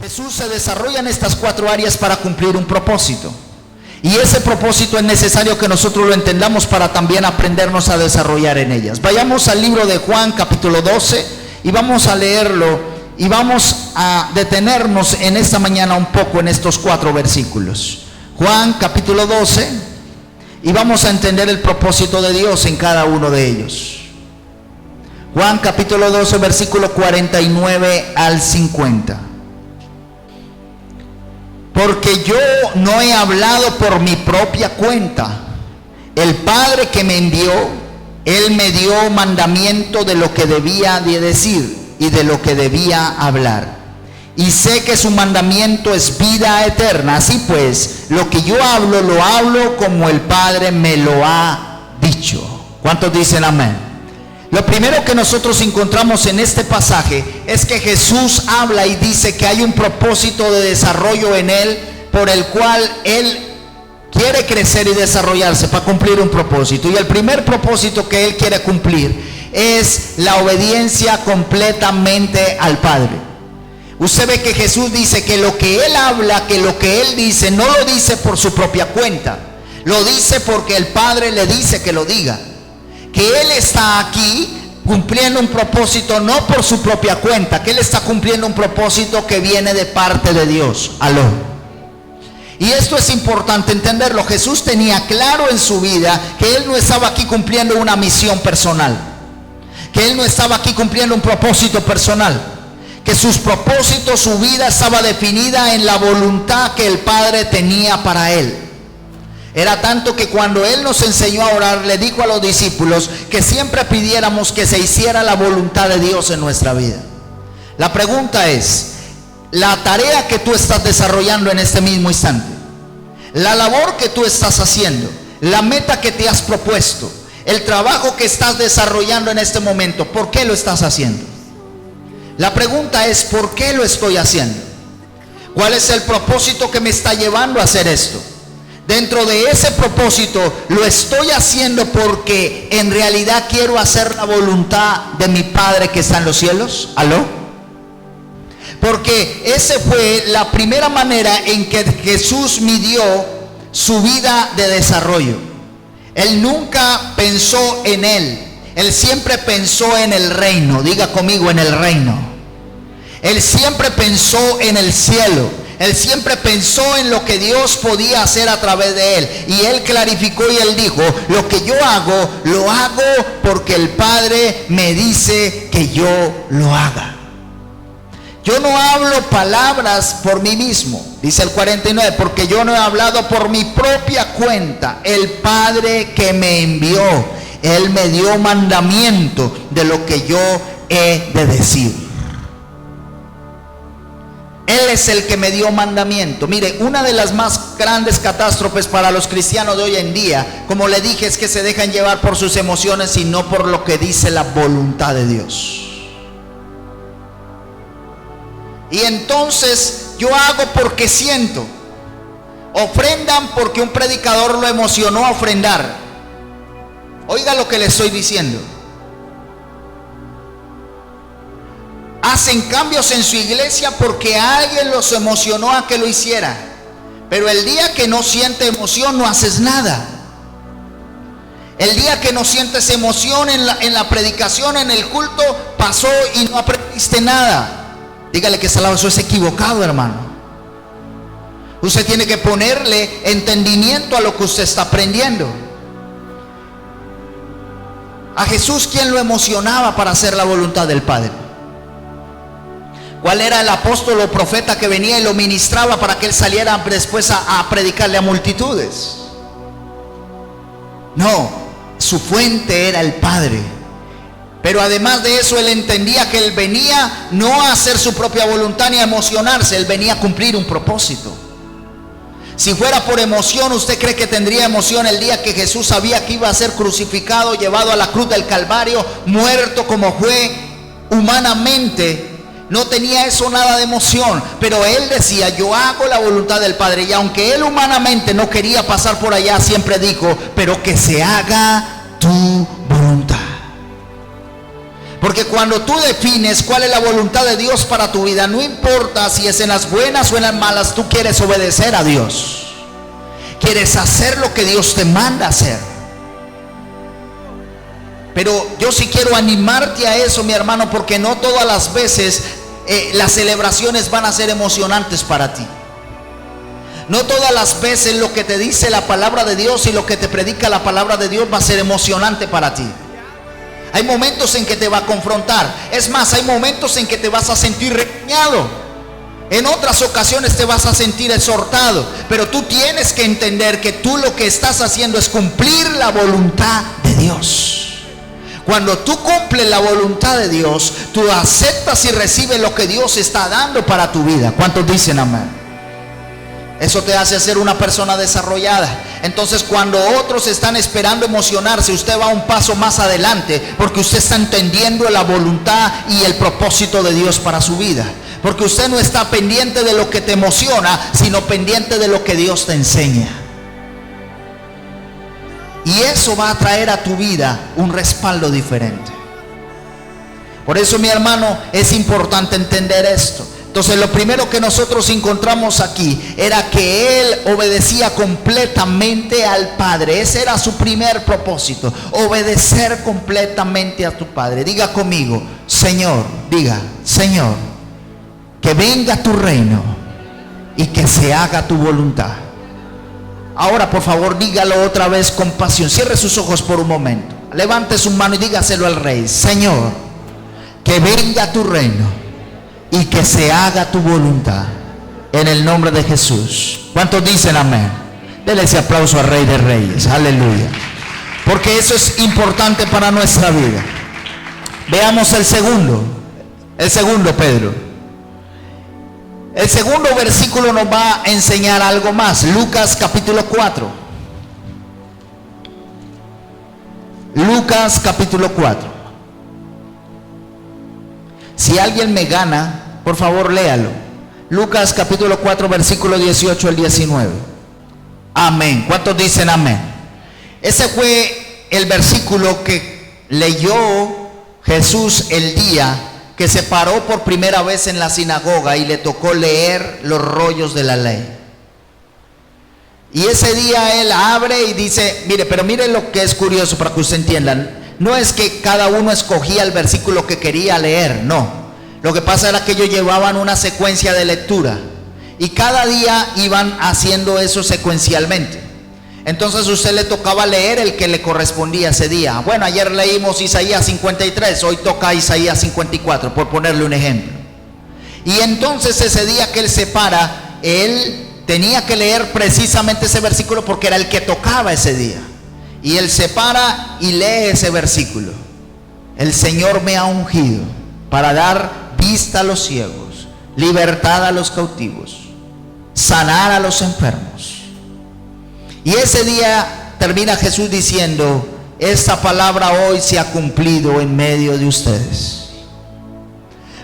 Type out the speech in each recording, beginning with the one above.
Jesús se desarrolla en estas 4 áreas para cumplir un propósito. Y ese propósito es necesario que nosotros lo entendamos para también aprendernos a desarrollar en ellas. Vayamos al libro de Juan capítulo 12 y vamos a leerlo y vamos a detenernos en esta mañana un poco en estos 4 versículos. Juan capítulo 12 y vamos a entender el propósito de Dios en cada uno de ellos. Juan capítulo 12 versículo 49 al 50. Porque yo no he hablado por mi propia cuenta. El Padre que me envió, Él me dio mandamiento de lo que debía de decir y de lo que debía hablar. Y sé que su mandamiento es vida eterna. Así pues, lo que yo hablo, lo hablo como el Padre me lo ha dicho. ¿Cuántos dicen amén? Lo primero que nosotros encontramos en este pasaje es que Jesús habla y dice que hay un propósito de desarrollo en Él por el cual Él quiere crecer y desarrollarse para cumplir un propósito. Y el primer propósito que Él quiere cumplir es la obediencia completamente al Padre. Usted ve que Jesús dice que lo que Él habla, que lo que Él dice, no lo dice por su propia cuenta. Lo dice porque el Padre le dice que lo diga. Que Él está aquí cumpliendo un propósito no por su propia cuenta, que Él está cumpliendo un propósito que viene de parte de Dios. Aló. Y esto es importante entenderlo. Jesús tenía claro en su vida que Él no estaba aquí cumpliendo una misión personal, que Él no estaba aquí cumpliendo un propósito personal, que sus propósitos, su vida estaba definida en la voluntad que el Padre tenía para Él. Era tanto que cuando Él nos enseñó a orar, le dijo a los discípulos que siempre pidiéramos que se hiciera la voluntad de Dios en nuestra vida. La pregunta es, la tarea que tú estás desarrollando en este mismo instante, la labor que tú estás haciendo, la meta que te has propuesto, el trabajo que estás desarrollando en este momento, ¿por qué lo estás haciendo? La pregunta es, ¿por qué lo estoy haciendo? ¿Cuál es el propósito que me está llevando a hacer esto? Dentro de ese propósito, lo estoy haciendo porque en realidad quiero hacer la voluntad de mi Padre que está en los cielos. ¿Aló? Porque esa fue la primera manera en que Jesús midió su vida de desarrollo. Él nunca pensó en Él. Él siempre pensó en el reino. Diga conmigo, en el reino. Él siempre pensó en el cielo. Él siempre pensó en lo que Dios podía hacer a través de Él. Y Él clarificó y Él dijo, lo que yo hago, lo hago porque el Padre me dice que yo lo haga. Yo no hablo palabras por mí mismo, dice el 49, porque yo no he hablado por mi propia cuenta. El Padre que me envió, Él me dio mandamiento de lo que yo he de decir. Él es el que me dio mandamiento. Mire, una de las más grandes catástrofes para los cristianos de hoy en día, como le dije, es que se dejan llevar por sus emociones y no por lo que dice la voluntad de Dios. Y entonces yo hago porque siento. Ofrendan porque un predicador lo emocionó a ofrendar. Oiga lo que le estoy diciendo. Hacen cambios en su iglesia porque alguien los emocionó a que lo hiciera. Pero el día que no siente emoción, no haces nada. El día que no sientes emoción en la predicación, en el culto, pasó y no aprendiste nada. Dígale que eso es equivocado, hermano. Usted tiene que ponerle entendimiento a lo que usted está aprendiendo. A Jesús, ¿quién lo emocionaba para hacer la voluntad del Padre? ¿Cuál era el apóstol o profeta que venía y lo ministraba para que él saliera después a predicarle a multitudes? No, su fuente era el Padre. Pero además de eso, él entendía que él venía no a hacer su propia voluntad ni a emocionarse, él venía a cumplir un propósito. Si fuera por emoción, ¿usted cree que tendría emoción el día que Jesús sabía que iba a ser crucificado, llevado a la cruz del Calvario, muerto como fue humanamente? No tenía eso nada de emoción, pero él decía, yo hago la voluntad del Padre. Y aunque él humanamente no quería pasar por allá, siempre dijo, pero que se haga tu voluntad. Porque cuando tú defines cuál es la voluntad de Dios para tu vida, no importa si es en las buenas o en las malas, tú quieres obedecer a Dios. Quieres hacer lo que Dios te manda hacer. Pero yo sí quiero animarte a eso, mi hermano, porque no todas las veces las celebraciones van a ser emocionantes para ti. No todas las veces lo que te dice la palabra de Dios y lo que te predica la palabra de Dios va a ser emocionante para ti. Hay momentos en que te va a confrontar. Es más, hay momentos en que te vas a sentir regañado. En otras ocasiones te vas a sentir exhortado. Pero tú tienes que entender que tú lo que estás haciendo es cumplir la voluntad de Dios. Cuando tú cumples la voluntad de Dios, tú aceptas y recibes lo que Dios está dando para tu vida. ¿Cuántos dicen amén? Eso te hace ser una persona desarrollada. Entonces, cuando otros están esperando emocionarse, usted va un paso más adelante, porque usted está entendiendo la voluntad y el propósito de Dios para su vida. Porque usted no está pendiente de lo que te emociona, sino pendiente de lo que Dios te enseña. Y eso va a traer a tu vida un respaldo diferente. Por eso, mi hermano, es importante entender esto. Entonces, lo primero que nosotros encontramos aquí era que él obedecía completamente al Padre. Ese era su primer propósito, obedecer completamente a tu Padre. Diga conmigo, Señor, diga, Señor, que venga tu reino y que se haga tu voluntad. Ahora, por favor, dígalo otra vez con pasión. Cierre sus ojos por un momento. Levante su mano y dígaselo al Rey. Señor, que venga tu reino y que se haga tu voluntad, en el nombre de Jesús. ¿Cuántos dicen amén? Denle ese aplauso al Rey de Reyes. Aleluya. Porque eso es importante para nuestra vida. Veamos el segundo, Pedro. El segundo versículo nos va a enseñar algo más. Lucas capítulo 4. Lucas capítulo 4. Si alguien me gana, por favor léalo. Lucas capítulo 4, versículo 18 al 19. Amén. ¿Cuántos dicen amén? Ese fue el versículo que leyó Jesús el día que se paró por primera vez en la sinagoga y le tocó leer los rollos de la ley. Y ese día él abre y dice, mire lo que es curioso para que usted entienda. No es que cada uno escogía el versículo que quería leer, no. Lo que pasa era que ellos llevaban una secuencia de lectura y cada día iban haciendo eso secuencialmente. Entonces usted le tocaba leer el que le correspondía ese día. Bueno, ayer leímos Isaías 53, hoy toca Isaías 54, por ponerle un ejemplo. Y entonces ese día que él se para, él tenía que leer precisamente ese versículo porque era el que tocaba ese día. Y él se para y lee ese versículo. El Señor me ha ungido para dar vista a los ciegos, libertad a los cautivos, sanar a los enfermos. Y ese día termina Jesús diciendo, esta palabra hoy se ha cumplido en medio de ustedes.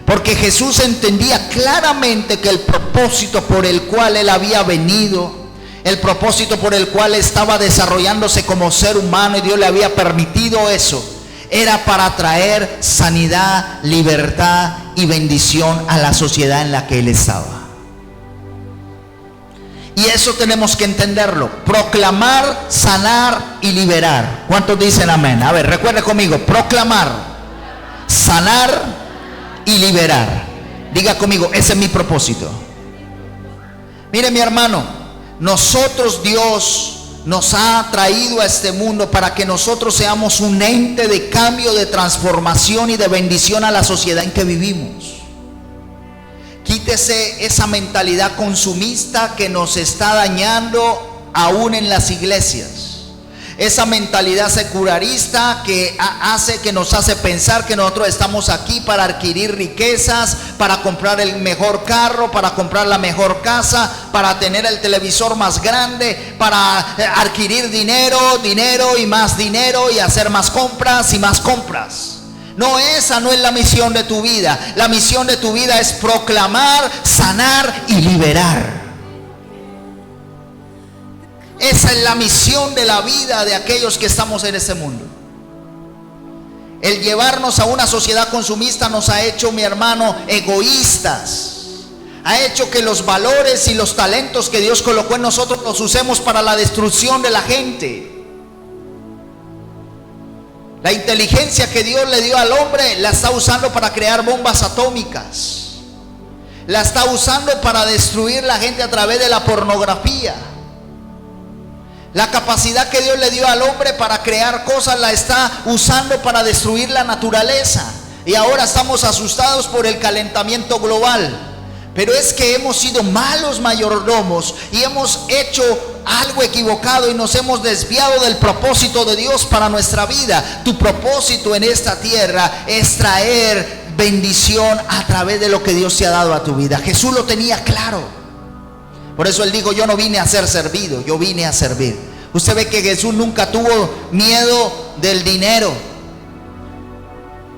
Porque Jesús entendía claramente que el propósito por el cual él había venido, el propósito por el cual estaba desarrollándose como ser humano y Dios le había permitido eso, era para traer sanidad, libertad y bendición a la sociedad en la que él estaba. Y eso tenemos que entenderlo. Proclamar, sanar y liberar. ¿Cuántos dicen amén? A ver, recuerde conmigo. Proclamar, sanar y liberar. Diga conmigo, ese es mi propósito. Mire, mi hermano, nosotros, Dios nos ha traído a este mundo para que nosotros seamos un ente de cambio, de transformación y de bendición a la sociedad en que vivimos. Quítese esa mentalidad consumista que nos está dañando aún en las iglesias. Esa mentalidad secularista que nos hace pensar que nosotros estamos aquí para adquirir riquezas, para comprar el mejor carro, para comprar la mejor casa, para tener el televisor más grande, para adquirir dinero y más dinero y hacer más compras y más compras. No, esa no es la misión de tu vida. La misión de tu vida es proclamar, sanar y liberar. Esa es la misión de la vida de aquellos que estamos en este mundo. El llevarnos a una sociedad consumista nos ha hecho, mi hermano, egoístas. Ha hecho que los valores y los talentos que Dios colocó en nosotros los usemos para la destrucción de la gente. La inteligencia que Dios le dio al hombre la está usando para crear bombas atómicas. La está usando para destruir la gente a través de la pornografía. La capacidad que Dios le dio al hombre para crear cosas la está usando para destruir la naturaleza. Y ahora estamos asustados por el calentamiento global. Pero es que hemos sido malos mayordomos y hemos hecho algo equivocado y nos hemos desviado del propósito de Dios para nuestra vida. Tu propósito en esta tierra es traer bendición a través de lo que Dios te ha dado a tu vida. Jesús lo tenía claro. Por eso Él dijo: yo no vine a ser servido, yo vine a servir. Usted ve que Jesús nunca tuvo miedo del dinero.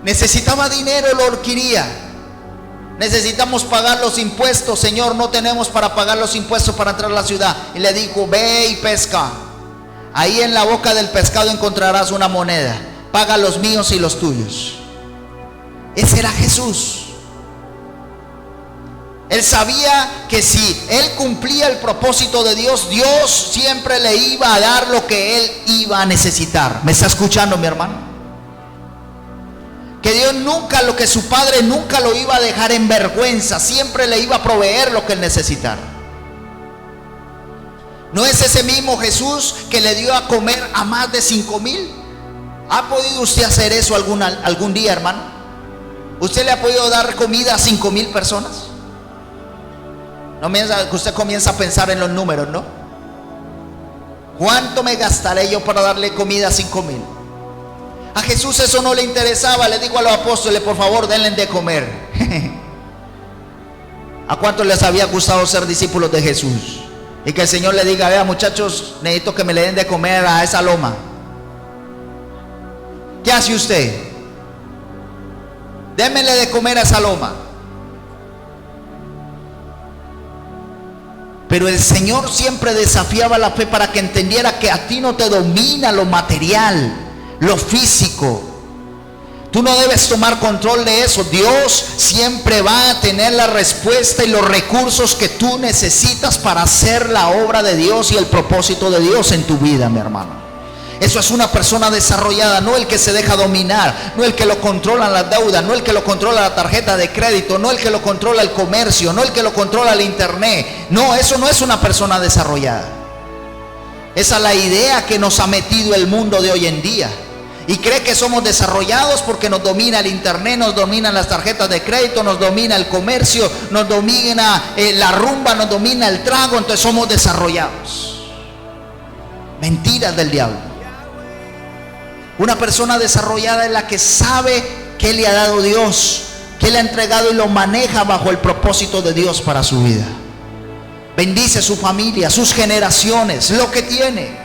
Necesitaba dinero, lo quería. Necesitamos pagar los impuestos. Señor, no tenemos para pagar los impuestos para entrar a la ciudad. Y le dijo: ve y pesca. Ahí en la boca del pescado encontrarás una moneda. Paga los míos y los tuyos. Ese era Jesús. Él sabía que si él cumplía el propósito de Dios, Dios siempre le iba a dar lo que él iba a necesitar. ¿Me está escuchando, mi hermano? Que Dios nunca, lo que su padre nunca lo iba a dejar en vergüenza. Siempre le iba a proveer lo que él necesitara. ¿No es ese mismo Jesús que le dio a comer a más de 5,000? ¿Ha podido usted hacer eso algún día, hermano? ¿Usted le ha podido dar comida a 5,000 personas? No piensa que usted comienza a pensar en los números, ¿no? ¿Cuánto me gastaré yo para darle comida a 5,000? A Jesús eso no le interesaba. Le digo a los apóstoles: por favor, denle de comer. ¿A cuántos les había gustado ser discípulos de Jesús? Y que el Señor le diga: vea, muchachos, necesito que me le den de comer a esa loma. ¿Qué hace usted? Démele de comer a esa loma. Pero el Señor siempre desafiaba la fe para que entendiera que a ti no te domina lo material, lo físico. Tú no debes tomar control de eso. Dios siempre va a tener la respuesta y los recursos que tú necesitas para hacer la obra de Dios y el propósito de Dios en tu vida, mi hermano. Eso es una persona desarrollada, no el que se deja dominar, no el que lo controla las deudas, no el que lo controla la tarjeta de crédito, no el que lo controla el comercio, no el que lo controla el internet. No, eso no es una persona desarrollada. Esa es la idea que nos ha metido el mundo de hoy en día. Y cree que somos desarrollados porque nos domina el internet, nos dominan las tarjetas de crédito, nos domina el comercio, nos domina la rumba, nos domina el trago, entonces somos desarrollados. Mentiras del diablo. Una persona desarrollada es la que sabe qué le ha dado Dios, qué le ha entregado y lo maneja bajo el propósito de Dios para su vida. Bendice su familia, sus generaciones, lo que tiene.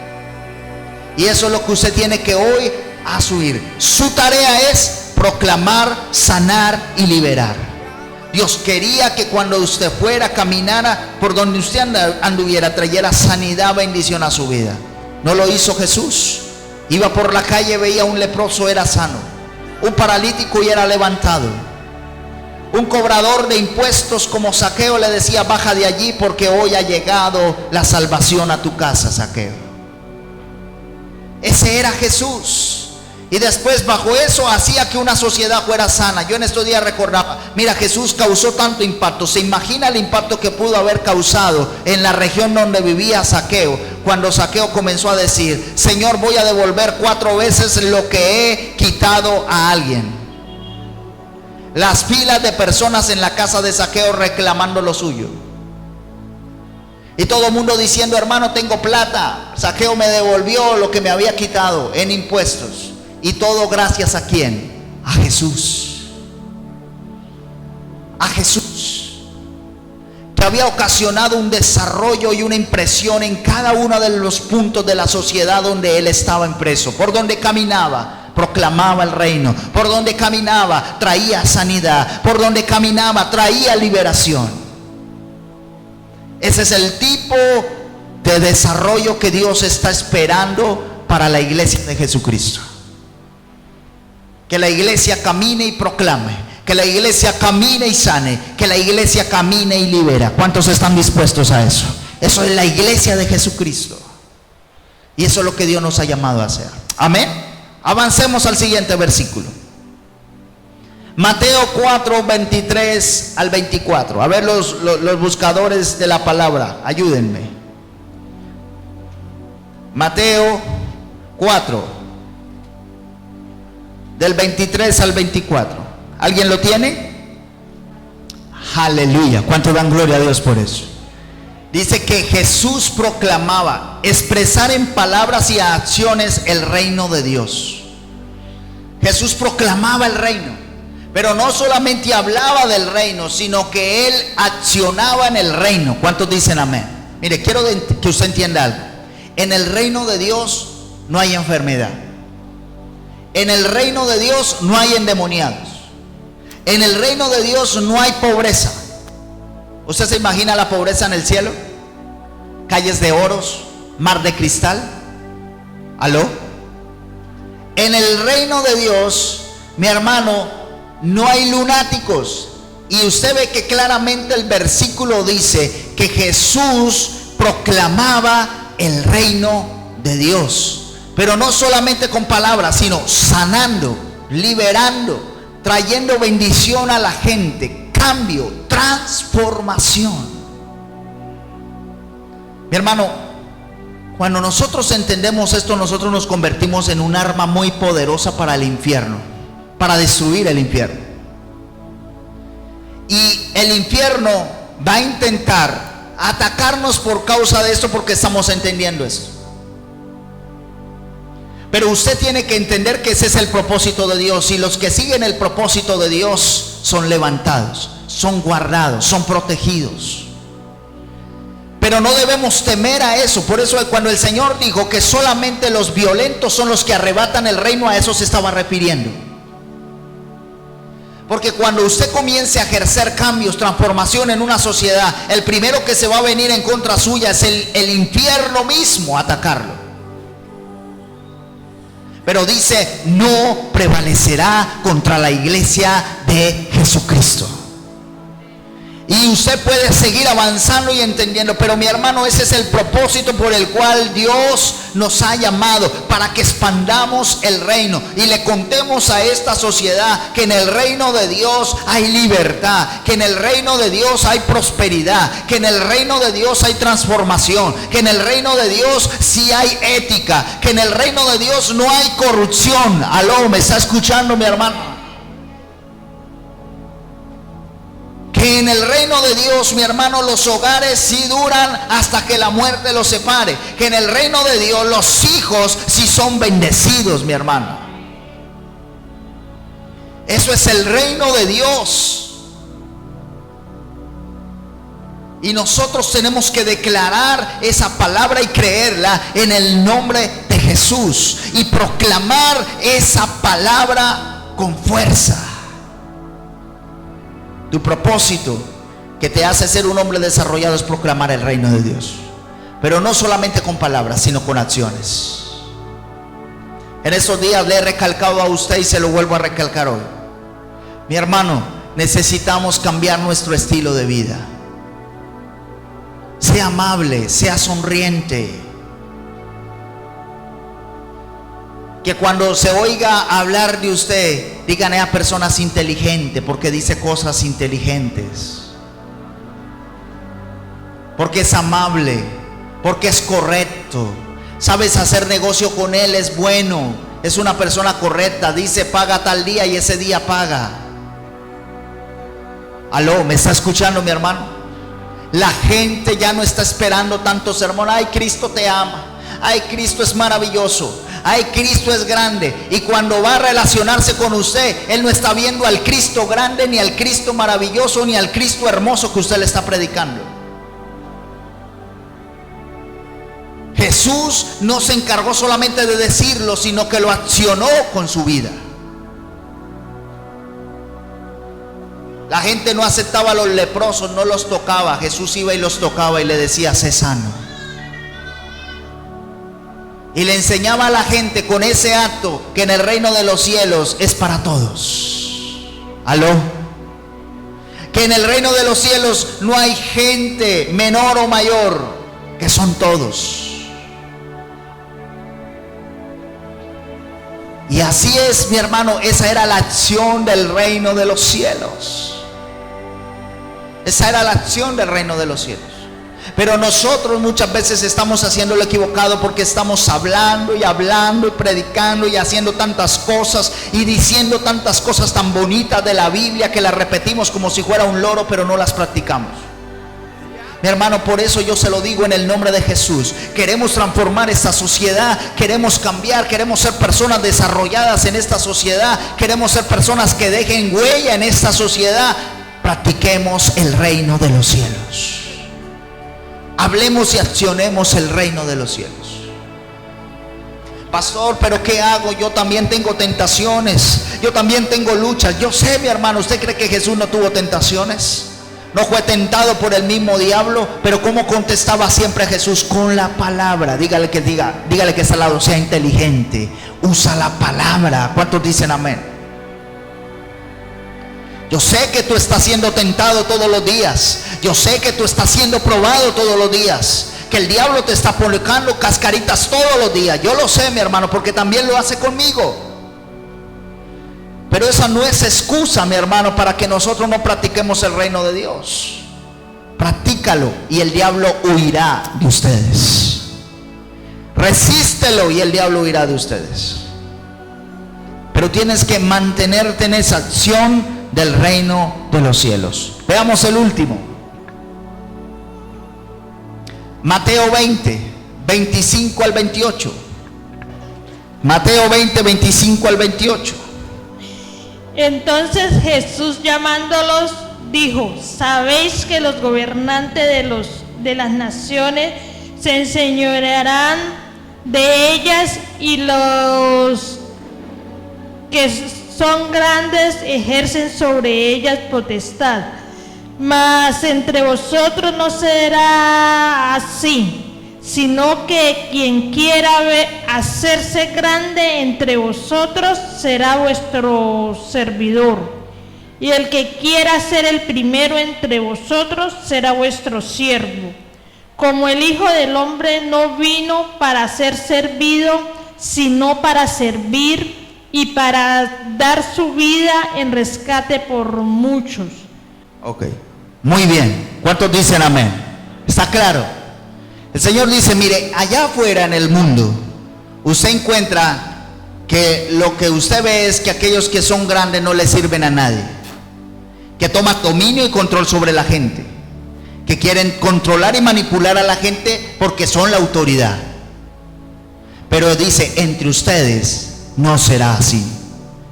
Y eso es lo que usted tiene que hoy asumir. Su tarea es proclamar, sanar y liberar. Dios quería que cuando usted fuera, caminara por donde usted anduviera, trayera sanidad, bendición a su vida. ¿No lo hizo Jesús? Iba por la calle, veía a un leproso, era sano. Un paralítico y era levantado. Un cobrador de impuestos como Zaqueo le decía: baja de allí porque hoy ha llegado la salvación a tu casa, Zaqueo. Ese era Jesús. Y después bajo eso hacía que una sociedad fuera sana. Yo en estos días recordaba: mira, Jesús causó tanto impacto. ¿Se imagina el impacto que pudo haber causado en la región donde vivía Zaqueo? Cuando Zaqueo comenzó a decir: Señor, voy a devolver 4 veces lo que he quitado a alguien. Las filas de personas en la casa de Zaqueo reclamando lo suyo. Y todo el mundo diciendo: hermano, tengo plata. Zaqueo me devolvió lo que me había quitado en impuestos. Y todo gracias ¿a quién? A Jesús. A Jesús, que había ocasionado un desarrollo y una impresión en cada uno de los puntos de la sociedad donde él estaba impreso. Por donde caminaba, proclamaba el reino. Por donde caminaba, traía sanidad. Por donde caminaba, traía liberación. Ese es el tipo de desarrollo que Dios está esperando para la iglesia de Jesucristo. Que la iglesia camine y proclame, que la iglesia camine y sane, que la iglesia camine y libera. ¿Cuántos están dispuestos a eso? Eso es la iglesia de Jesucristo. Y eso es lo que Dios nos ha llamado a hacer. Amén. Avancemos al siguiente versículo. Mateo 4, 23 al 24. A ver los buscadores de la palabra, ayúdenme. Mateo 4, del 23 al 24. ¿Alguien lo tiene? Aleluya. ¿Cuánto dan gloria a Dios por eso? Dice que Jesús proclamaba, expresar en palabras y acciones el reino de Dios. Jesús proclamaba el reino, pero no solamente hablaba del reino, sino que Él accionaba en el reino. ¿Cuántos dicen amén? Mire, quiero que usted entienda algo. En el reino de Dios no hay enfermedad. En el reino de Dios no hay endemoniados. En el reino de Dios no hay pobreza. ¿Usted se imagina la pobreza en el cielo? Calles de oros, mar de cristal. ¿Aló? En el reino de Dios, mi hermano, no hay lunáticos. Y usted ve que claramente el versículo dice que Jesús proclamaba el reino de Dios. Pero no solamente con palabras, sino sanando, liberando, trayendo bendición a la gente, cambio, transformación. Mi hermano, cuando nosotros entendemos esto, nosotros nos convertimos en un arma muy poderosa para el infierno, para destruir el infierno. Y el infierno va a intentar atacarnos por causa de esto, porque estamos entendiendo esto. Pero usted tiene que entender que ese es el propósito de Dios, y los que siguen el propósito de Dios son levantados, son guardados, son protegidos. Pero no debemos temer a eso. Por eso cuando el Señor dijo que solamente los violentos son los que arrebatan el reino, a eso se estaba refiriendo. Porque cuando usted comience a ejercer cambios, transformación en una sociedad, el primero que se va a venir en contra suya es el infierno mismo a atacarlo. Pero dice, no prevalecerá contra la iglesia de Jesucristo. Y usted puede seguir avanzando y entendiendo. Pero mi hermano, ese es el propósito por el cual Dios nos ha llamado, para que expandamos el reino y le contemos a esta sociedad que en el reino de Dios hay libertad, que en el reino de Dios hay prosperidad, que en el reino de Dios hay transformación, que en el reino de Dios sí hay ética, que en el reino de Dios no hay corrupción. Aló, ¿me está escuchando, mi hermano? Que en el reino de Dios, mi hermano, los hogares sí duran hasta que la muerte los separe. Que en el reino de Dios los hijos sí son bendecidos, mi hermano. Eso es el reino de Dios. Y nosotros tenemos que declarar esa palabra y creerla en el nombre de Jesús, y proclamar esa palabra con fuerza. Tu propósito que te hace ser un hombre desarrollado es proclamar el reino de Dios, pero no solamente con palabras, sino con acciones. En esos días le he recalcado a usted y se lo vuelvo a recalcar hoy. Mi hermano, necesitamos cambiar nuestro estilo de vida. Sea amable, sea sonriente. Que cuando se oiga hablar de usted, digan a personas inteligentes, porque dice cosas inteligentes, porque es amable, porque es correcto, sabes hacer negocio con él, es bueno, es una persona correcta, dice paga tal día y ese día paga. Aló, ¿me está escuchando, mi hermano? La gente ya no está esperando tanto sermón. Ay, Cristo te ama, ay, Cristo es maravilloso, ay, Cristo es grande. Y cuando va a relacionarse con usted, Él no está viendo al Cristo grande, ni al Cristo maravilloso, ni al Cristo hermoso que usted le está predicando. Jesús no se encargó solamente de decirlo, sino que lo accionó con su vida. La gente no aceptaba a los leprosos, no los tocaba. Jesús iba y los tocaba y le decía, sé sano. Y le enseñaba a la gente con ese acto que en el reino de los cielos es para todos. ¿Aló? Que en el reino de los cielos no hay gente menor o mayor, que son todos. Y así es, mi hermano, esa era la acción del reino de los cielos. Esa era la acción del reino de los cielos. Pero nosotros muchas veces estamos haciendo lo equivocado, porque estamos hablando y predicando y haciendo tantas cosas y diciendo tantas cosas tan bonitas de la Biblia que las repetimos como si fuera un loro, pero no las practicamos. Mi hermano, por eso yo se lo digo en el nombre de Jesús. Queremos transformar esta sociedad, queremos cambiar, queremos ser personas desarrolladas en esta sociedad, queremos ser personas que dejen huella en esta sociedad. Practiquemos el reino de los cielos. Hablemos y accionemos el reino de los cielos. Pastor, pero ¿qué hago? Yo también tengo tentaciones, yo también tengo luchas. Yo sé, mi hermano, ¿usted cree que Jesús no tuvo tentaciones? No fue tentado por el mismo diablo. Pero ¿cómo contestaba siempre Jesús? Con la palabra. Dígale que está al lado, sea inteligente, usa la palabra. ¿Cuántos dicen amén? Yo sé que tú estás siendo tentado todos los días. Yo sé que tú estás siendo probado todos los días. Que el diablo te está colocando cascaritas todos los días. Yo lo sé, mi hermano, porque también lo hace conmigo. Pero esa no es excusa, mi hermano, para que nosotros no practiquemos el reino de Dios. Practícalo y el diablo huirá de ustedes. Resístelo y el diablo huirá de ustedes. Pero tienes que mantenerte en esa acción del reino de los cielos. Veamos el último. Mateo 20, 25 al 28. Mateo 20, 25 al 28. Entonces Jesús, llamándolos, dijo: sabéis que los gobernantes de las naciones se enseñorearán de ellas, y los que son grandes ejercen sobre ellas potestad. Mas entre vosotros no será así, sino que quien quiera hacerse grande entre vosotros será vuestro servidor, y el que quiera ser el primero entre vosotros será vuestro siervo. Como el Hijo del Hombre no vino para ser servido, sino para servir y para dar su vida en rescate por muchos. Ok, muy bien. ¿Cuántos dicen amén? ¿Está claro? El Señor dice: mire, allá afuera en el mundo usted encuentra que lo que usted ve es que aquellos que son grandes no le sirven a nadie, que toman dominio y control sobre la gente, que quieren controlar y manipular a la gente porque son la autoridad. Pero dice: entre ustedes no será así.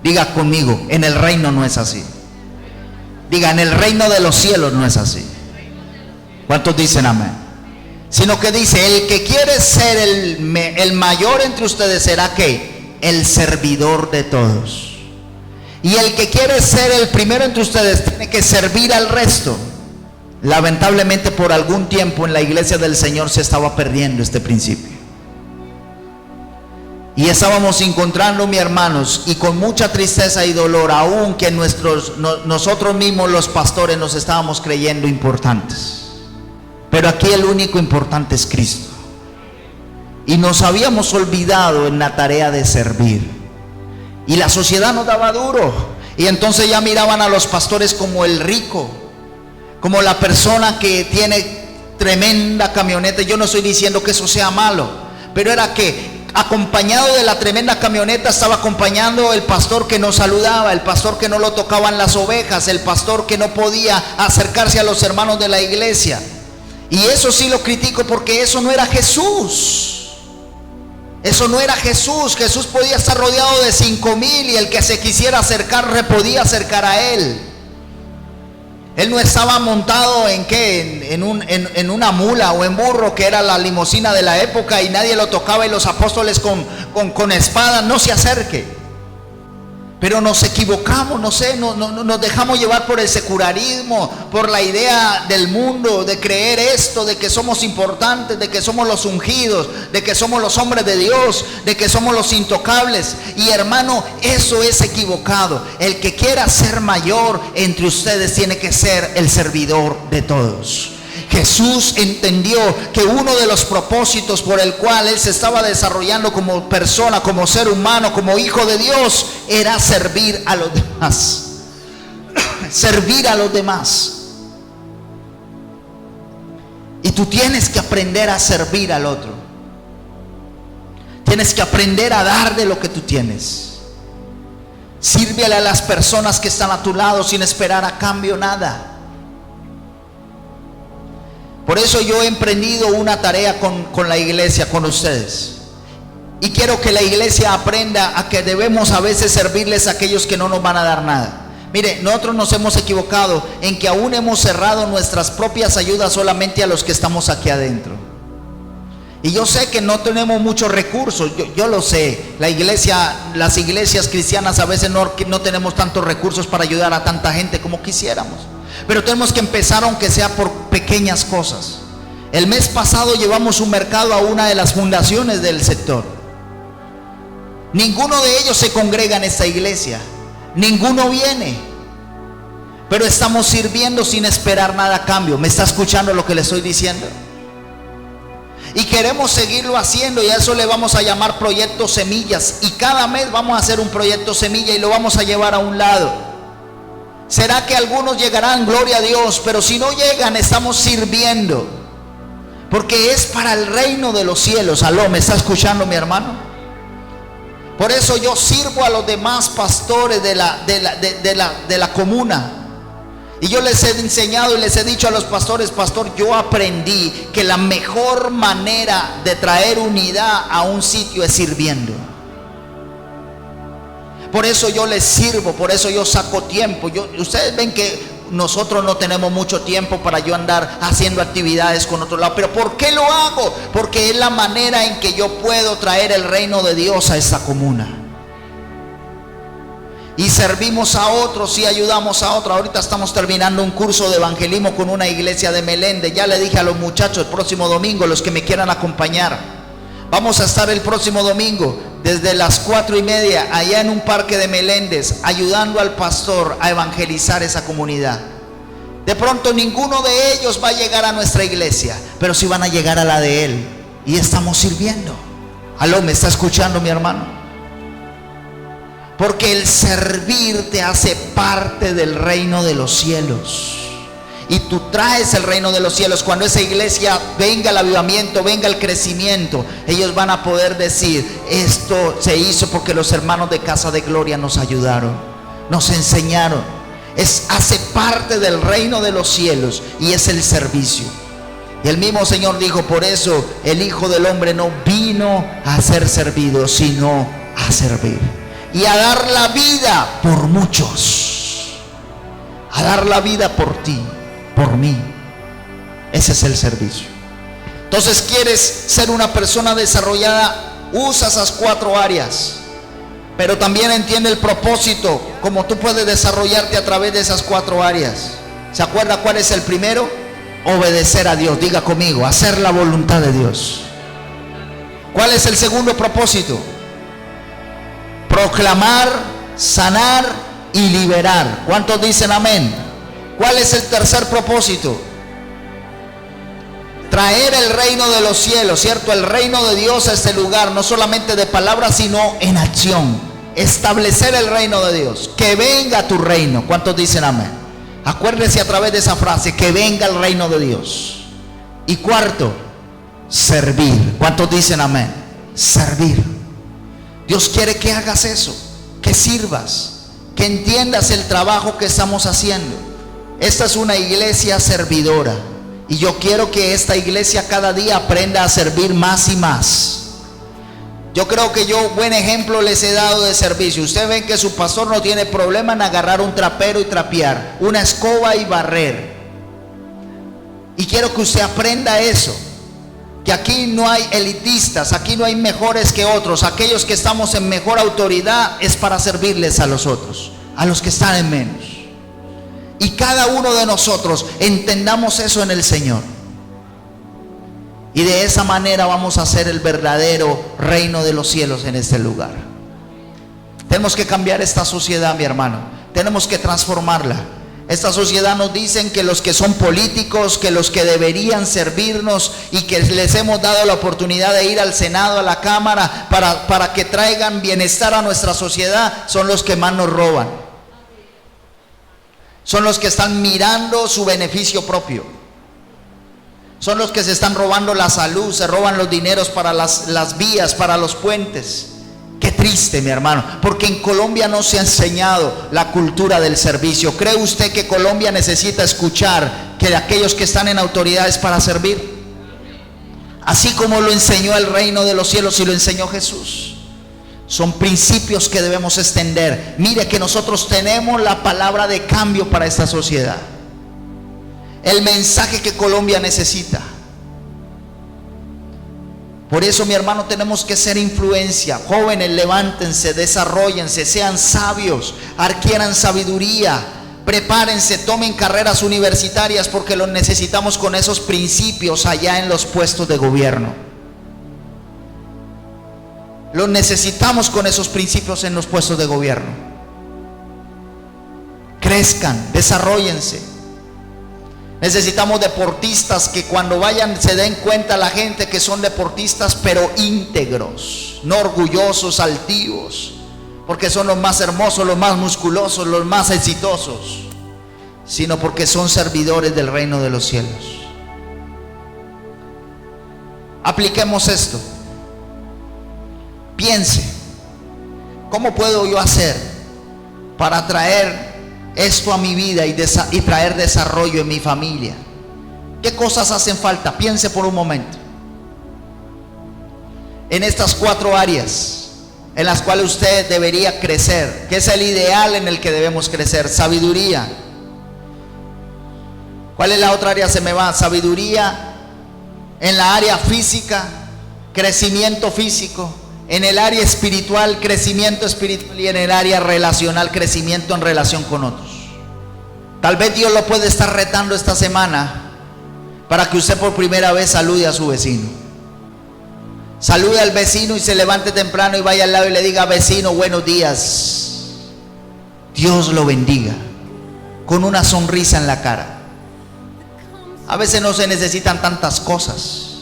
Diga conmigo: en el reino no es así. Diga: en el reino de los cielos no es así. ¿Cuántos dicen amén? Sino que dice: el que quiere ser el mayor entre ustedes será ¿qué? El servidor de todos. Y el que quiere ser el primero entre ustedes tiene que servir al resto. Lamentablemente, por algún tiempo en la iglesia del Señor se estaba perdiendo este principio. Y estábamos encontrando, mis hermanos, y con mucha tristeza y dolor, aún que nosotros mismos los pastores nos estábamos creyendo importantes. Pero aquí el único importante es Cristo. Y nos habíamos olvidado en la tarea de servir. Y la sociedad nos daba duro. Y entonces ya miraban a los pastores como el rico, como la persona que tiene tremenda camioneta. Yo no estoy diciendo que eso sea malo, pero era que acompañado de la tremenda camioneta estaba acompañando el pastor que no saludaba, el pastor que no lo tocaban las ovejas, el pastor que no podía acercarse a los hermanos de la iglesia. Y eso sí lo critico, porque eso no era Jesús. Eso no era Jesús. Jesús podía estar rodeado de 5,000 y el que se quisiera acercar se podía acercar a él. Él no estaba montado en qué, en una mula o en burro, que era la limusina de la época, y nadie lo tocaba, y los apóstoles con espadas: no se acerque. Pero nos equivocamos, nos dejamos llevar por el secularismo, por la idea del mundo, de creer esto, de que somos importantes, de que somos los ungidos, de que somos los hombres de Dios, de que somos los intocables. Y hermano, eso es equivocado. El que quiera ser mayor entre ustedes tiene que ser el servidor de todos. Jesús entendió que uno de los propósitos por el cual Él se estaba desarrollando como persona, como ser humano, como hijo de Dios, era servir a los demás. Servir a los demás. Y tú tienes que aprender a servir al otro. Tienes que aprender a dar de lo que tú tienes. Sírvele a las personas que están a tu lado sin esperar a cambio nada. Por eso yo he emprendido una tarea con la iglesia, con ustedes. Y quiero que la iglesia aprenda a que debemos a veces servirles a aquellos que no nos van a dar nada. Mire, nosotros nos hemos equivocado en que aún hemos cerrado nuestras propias ayudas solamente a los que estamos aquí adentro. Y yo sé que no tenemos muchos recursos, yo lo sé. Las iglesias cristianas a veces no tenemos tantos recursos para ayudar a tanta gente como quisiéramos. Pero tenemos que empezar aunque sea por pequeñas cosas. El mes pasado llevamos un mercado a una de las fundaciones del sector. Ninguno de ellos se congrega en esta iglesia. Ninguno viene. Pero estamos sirviendo sin esperar nada a cambio. ¿Me está escuchando lo que le estoy diciendo? Y queremos seguirlo haciendo, y a eso le vamos a llamar proyecto semillas. Y cada mes vamos a hacer un proyecto semilla y lo vamos a llevar a un lado. ¿Será que algunos llegarán? Gloria a Dios. Pero si no llegan, estamos sirviendo, porque es para el reino de los cielos. Aló, ¿me está escuchando mi hermano? Por eso yo sirvo a los demás pastores de la comuna. Y yo les he enseñado y les he dicho a los pastores: pastor, yo aprendí que la mejor manera de traer unidad a un sitio es sirviendo. Por eso yo les sirvo, por eso yo saco tiempo. Ustedes ven que nosotros no tenemos mucho tiempo para yo andar haciendo actividades con otro lado. ¿Pero por qué lo hago? Porque es la manera en que yo puedo traer el reino de Dios a esta comuna. Y servimos a otros y ayudamos a otros. Ahorita estamos terminando un curso de evangelismo con una iglesia de Meléndez. Ya le dije a los muchachos, el próximo domingo, los que me quieran acompañar, vamos a estar el próximo domingo desde las 4:30 allá en un parque de Meléndez, ayudando al pastor a evangelizar esa comunidad. De pronto ninguno de ellos va a llegar a nuestra iglesia, pero sí van a llegar a la de él. Y estamos sirviendo. Aló, ¿me está escuchando mi hermano? Porque el servir te hace parte del reino de los cielos. Y tú traes el reino de los cielos. Cuando esa iglesia venga el avivamiento, venga el crecimiento, ellos van a poder decir: esto se hizo porque los hermanos de Casa de Gloria nos ayudaron, nos enseñaron. Hace parte del reino de los cielos y es el servicio. Y el mismo Señor dijo: por eso el Hijo del Hombre no vino a ser servido, sino a servir y a dar la vida por muchos, a dar la vida por ti, por mí. Ese es el servicio. Entonces, ¿quieres ser una persona desarrollada? Usa esas 4 áreas, pero también entiende el propósito, como tú puedes desarrollarte a través de esas 4 áreas. ¿Se acuerda cuál es el primero? Obedecer a Dios. Diga conmigo: hacer la voluntad de Dios. ¿Cuál es el segundo propósito? Proclamar, sanar y liberar. ¿Cuántos dicen amén? ¿Cuál es el tercer propósito? Traer el reino de los cielos, ¿cierto? El reino de Dios a este lugar, no solamente de palabras, sino en acción. Establecer el reino de Dios. Que venga tu reino. ¿Cuántos dicen amén? Acuérdense a través de esa frase: que venga el reino de Dios. Y cuarto, servir. ¿Cuántos dicen amén? Servir. Dios quiere que hagas eso, que sirvas, que entiendas el trabajo que estamos haciendo. Esta es una iglesia servidora, y yo quiero que esta iglesia cada día aprenda a servir más y más. Yo creo que yo buen ejemplo les he dado de servicio. Ustedes ven que su pastor no tiene problema en agarrar un trapero y trapear, una escoba y barrer. Y quiero que usted aprenda eso, que aquí no hay elitistas, aquí no hay mejores que otros. Aquellos que estamos en mejor autoridad es para servirles a los otros, a los que están en menos. Y cada uno de nosotros entendamos eso en el Señor. Y de esa manera vamos a hacer el verdadero reino de los cielos en este lugar. Tenemos que cambiar esta sociedad, mi hermano. Tenemos que transformarla. Esta sociedad nos dicen que los que son políticos, que los que deberían servirnos y que les hemos dado la oportunidad de ir al Senado, a la Cámara, para que traigan bienestar a nuestra sociedad, son los que más nos roban. Son los que están mirando su beneficio propio. Son los que se están robando la salud, se roban los dineros para las vías, para los puentes. Qué triste, mi hermano, porque en Colombia no se ha enseñado la cultura del servicio. ¿Cree usted que Colombia necesita escuchar que de aquellos que están en autoridad es para servir? Así como lo enseñó el reino de los cielos y lo enseñó Jesús. Son principios que debemos extender. Mire que nosotros tenemos la palabra de cambio para esta sociedad. El mensaje que Colombia necesita. Por eso, mi hermano, tenemos que ser influencia. Jóvenes, levántense, desarróllense, sean sabios, adquieran sabiduría, prepárense, tomen carreras universitarias, porque los necesitamos con esos principios allá en los puestos de gobierno. Los necesitamos con esos principios en los puestos de gobierno. Crezcan, desarróllense. Necesitamos deportistas que cuando vayan se den cuenta la gente que son deportistas, pero íntegros, no orgullosos, altivos, porque son los más hermosos, los más musculosos, los más exitosos, sino porque son servidores del reino de los cielos. Apliquemos esto. Piense, ¿cómo puedo yo hacer para traer esto a mi vida y traer desarrollo en mi familia? ¿Qué cosas hacen falta? Piense por un momento en estas 4 áreas en las cuales usted debería crecer, que es el ideal en el que debemos crecer. Sabiduría. ¿Cuál es la otra área? Se me va. Sabiduría en la área física, crecimiento físico. En el área espiritual, crecimiento espiritual. Y en el área relacional, crecimiento en relación con otros. Tal vez Dios lo puede estar retando esta semana para que usted por primera vez salude a su vecino. Salude al vecino y se levante temprano y vaya al lado y le diga: vecino, buenos días, Dios lo bendiga, con una sonrisa en la cara. A veces no se necesitan tantas cosas.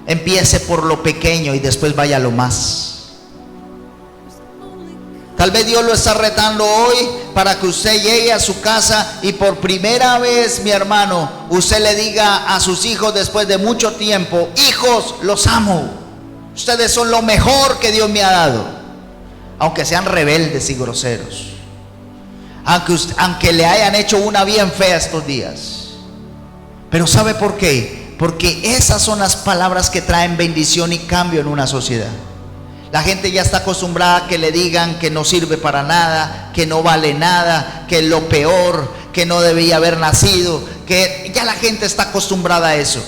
Empiece por lo pequeño y después vaya a lo más. Tal vez Dios lo está retando hoy para que usted llegue a su casa y por primera vez, mi hermano, usted le diga a sus hijos después de mucho tiempo: hijos, los amo, ustedes son lo mejor que Dios me ha dado. Aunque sean rebeldes y groseros, aunque le hayan hecho una bien fea estos días. Pero ¿sabe por qué? Porque esas son las palabras que traen bendición y cambio en una sociedad. La gente ya está acostumbrada a que le digan que no sirve para nada, que no vale nada, que es lo peor, que no debía haber nacido, que ya la gente está acostumbrada a eso.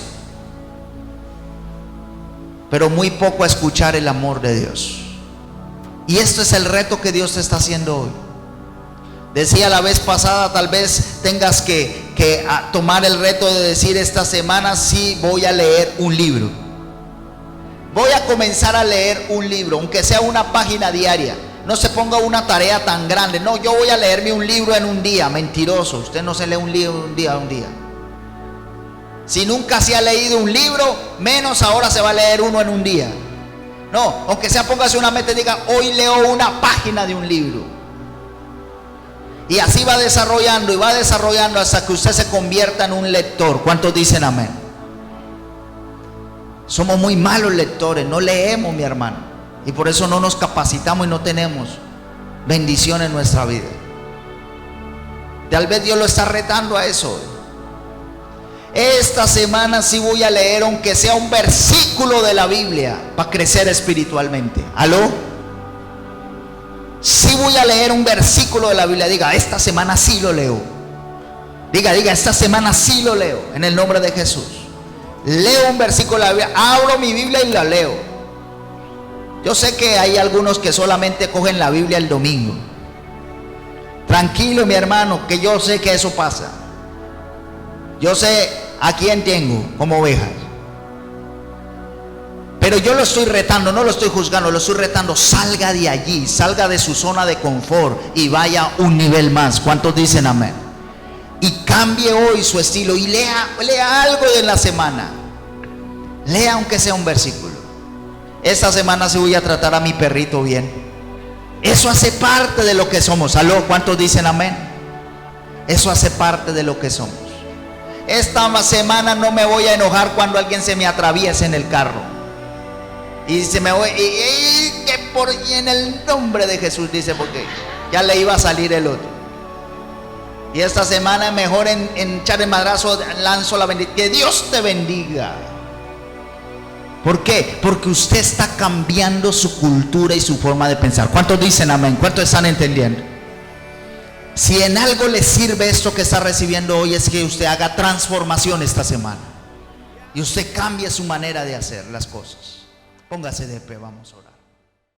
Pero muy poco a escuchar el amor de Dios. Y esto es el reto que Dios te está haciendo hoy. Decía la vez pasada, tal vez tengas que tomar el reto de decir: esta semana sí voy a leer un libro. Voy a comenzar a leer un libro, aunque sea una página diaria. No se ponga una tarea tan grande. No, yo voy a leerme un libro en un día. Mentiroso, usted no se lee un libro un día. Si nunca se ha leído un libro, menos ahora se va a leer uno en un día. No, aunque sea, póngase una meta y diga: hoy leo una página de un libro. Y así va desarrollando y va desarrollando hasta que usted se convierta en un lector. ¿Cuántos dicen amén? Somos muy malos lectores, no leemos, mi hermano, y por eso no nos capacitamos y no tenemos bendición en nuestra vida. Tal vez Dios lo está retando a eso. Esta semana sí voy a leer, aunque sea un versículo de la Biblia, para crecer espiritualmente. ¿Aló? Sí voy a leer un versículo de la Biblia. Diga: esta semana sí lo leo. Diga: esta semana sí lo leo, en el nombre de Jesús. leo un versículo de la Biblia, abro mi Biblia y la leo. Yo sé que hay algunos que solamente cogen la Biblia el domingo. Tranquilo, mi hermano, que yo sé que eso pasa. Yo sé a quién tengo como ovejas. Pero yo lo estoy retando, no lo estoy juzgando, lo estoy retando. Salga de allí, salga de su zona de confort y vaya un nivel más. ¿Cuántos dicen amén? Y cambie hoy su estilo y lea algo de la semana. Lea aunque sea un versículo. Esta semana sí voy a tratar a mi perrito bien. Eso hace parte de lo que somos. ¿Aló? ¿Cuántos dicen amén? Eso hace parte de lo que somos. Esta semana no me voy a enojar cuando alguien se me atraviese en el carro. Y se me voy, que por en el nombre de Jesús, dice, porque ya le iba a salir el otro. Y esta semana mejor en echar el madrazo lanzo la bendición. Que Dios te bendiga. ¿Por qué? Porque usted está cambiando su cultura y su forma de pensar. ¿Cuántos dicen amén? ¿Cuántos están entendiendo? Si en algo le sirve esto que está recibiendo hoy, es que usted haga transformación esta semana y usted cambie su manera de hacer las cosas. Póngase de pie, vamos a orar.